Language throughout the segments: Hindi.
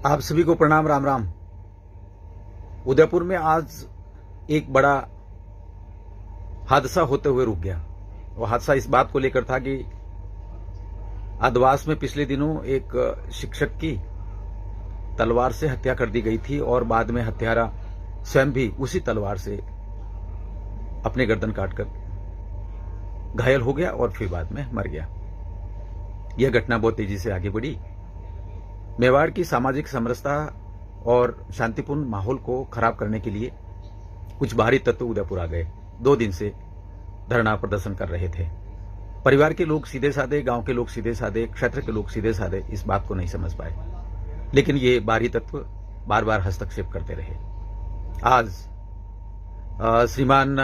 आप सभी को प्रणाम। राम राम। उदयपुर में आज एक बड़ा हादसा होते हुए रुक गया। वो हादसा इस बात को लेकर था कि आदवास में पिछले दिनों एक शिक्षक की तलवार से हत्या कर दी गई थी और बाद में हत्यारा स्वयं भी उसी तलवार से अपने गर्दन काटकर घायल हो गया और फिर बाद में मर गया। यह घटना बहुत तेजी से आगे बढ़ी। मेवाड़ की सामाजिक समरसता और शांतिपूर्ण माहौल को खराब करने के लिए कुछ बाहरी तत्व उदयपुर आ गए। 2 दिन से धरना प्रदर्शन कर रहे थे। परिवार के लोग सीधे साधे, गांव के लोग सीधे साधे, क्षेत्र के लोग सीधे साधे इस बात को नहीं समझ पाए, लेकिन ये बाहरी तत्व बार बार हस्तक्षेप करते रहे। आज श्रीमान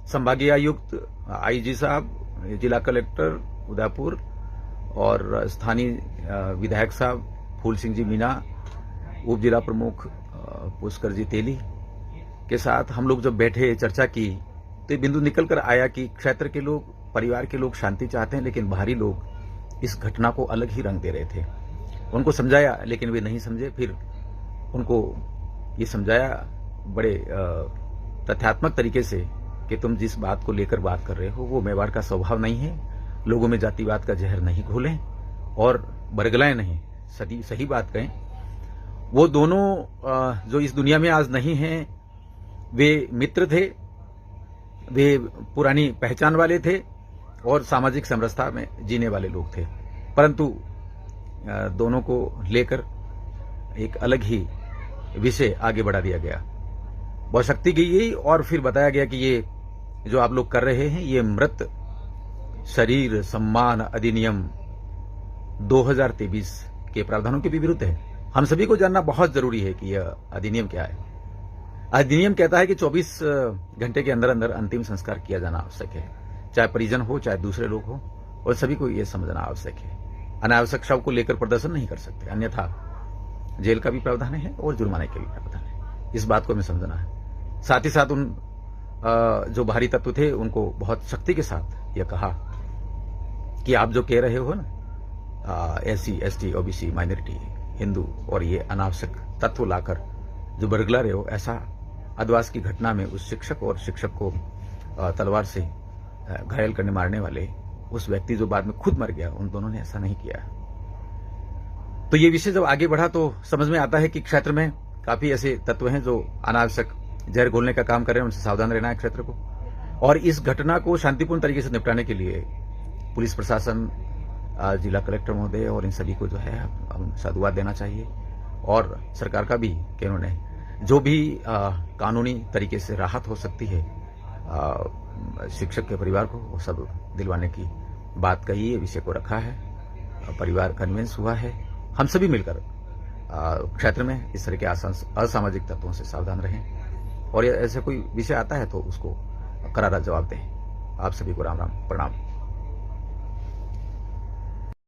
संभागीय आयुक्त, आईजी साहब, जिला कलेक्टर उदयपुर और स्थानीय विधायक साहब फूल सिंह जी मीना, उप जिला प्रमुख पुष्कर जी तेली के साथ हम लोग जब बैठे चर्चा की तो ये बिंदु निकल कर आया कि क्षेत्र के लोग, परिवार के लोग शांति चाहते हैं, लेकिन बाहरी लोग इस घटना को अलग ही रंग दे रहे थे। उनको समझाया लेकिन वे नहीं समझे। फिर उनको ये समझाया बड़े तथ्यात्मक तरीके से कि तुम जिस बात को लेकर बात कर रहे हो वो मेवाड़ का स्वभाव नहीं है। लोगों में जातिवाद का जहर नहीं घोलें और बरगलाएं नहीं, सही बात कहें। वो दोनों जो इस दुनिया में आज नहीं हैं, वे मित्र थे, वे पुरानी पहचान वाले थे और सामाजिक समरसता में जीने वाले लोग थे, परंतु दोनों को लेकर एक अलग ही विषय आगे बढ़ा दिया गया, बहुत शक्ति की गई और फिर बताया गया कि ये जो आप लोग कर रहे हैं ये मृत शरीर सम्मान अधिनियम 2023 के प्रावधानों के भी विरुद्ध है। हम सभी को जानना बहुत जरूरी है कि यह अधिनियम क्या है। अधिनियम कहता है कि 24 घंटे के अंदर अंदर अंतिम संस्कार किया जाना आवश्यक है, चाहे परिजन हो चाहे दूसरे लोग हो, और सभी को यह समझना आवश्यक है। अनावश्यक शव को लेकर प्रदर्शन नहीं कर सकते, अन्यथा जेल का भी प्रावधान है और जुर्माने का भी प्रावधान है। इस बात को हमें समझना है। साथ ही साथ उन जो बाहरी तत्व थे उनको बहुत शक्ति के साथ यह कहा कि आप जो कह रहे हो ना, SC ST OBC minority, Hindu और ये अनावश्यक तत्व लाकर जो बरगला रहे हो, ऐसा आदिवासी की घटना में उस शिक्षक और शिक्षक को तलवार से घायल करने मारने वाले उस व्यक्ति जो बाद में खुद मर गया, उन दोनों ने ऐसा नहीं किया। तो ये विषय जब आगे बढ़ा तो समझ में आता है कि क्षेत्र में काफी ऐसे तत्व हैं जो अनावश्यक जहर घोलने का काम कर रहे हैं। उनसे सावधान रहना है क्षेत्र को, और इस घटना को शांतिपूर्ण तरीके से निपटाने के लिए पुलिस प्रशासन, जिला कलेक्टर महोदय और इन सभी को जो है हम साधुवाद देना चाहिए, और सरकार का भी कि उन्होंने जो भी कानूनी तरीके से राहत हो सकती है शिक्षक के परिवार को, वो सब दिलवाने की बात कही है, विषय को रखा है, परिवार कन्विंस हुआ है। हम सभी मिलकर क्षेत्र में इस तरह के असामाजिक तत्वों से सावधान रहें और ऐसे कोई विषय आता है तो उसको करारा जवाब दें। आप सभी को राम राम, प्रणाम।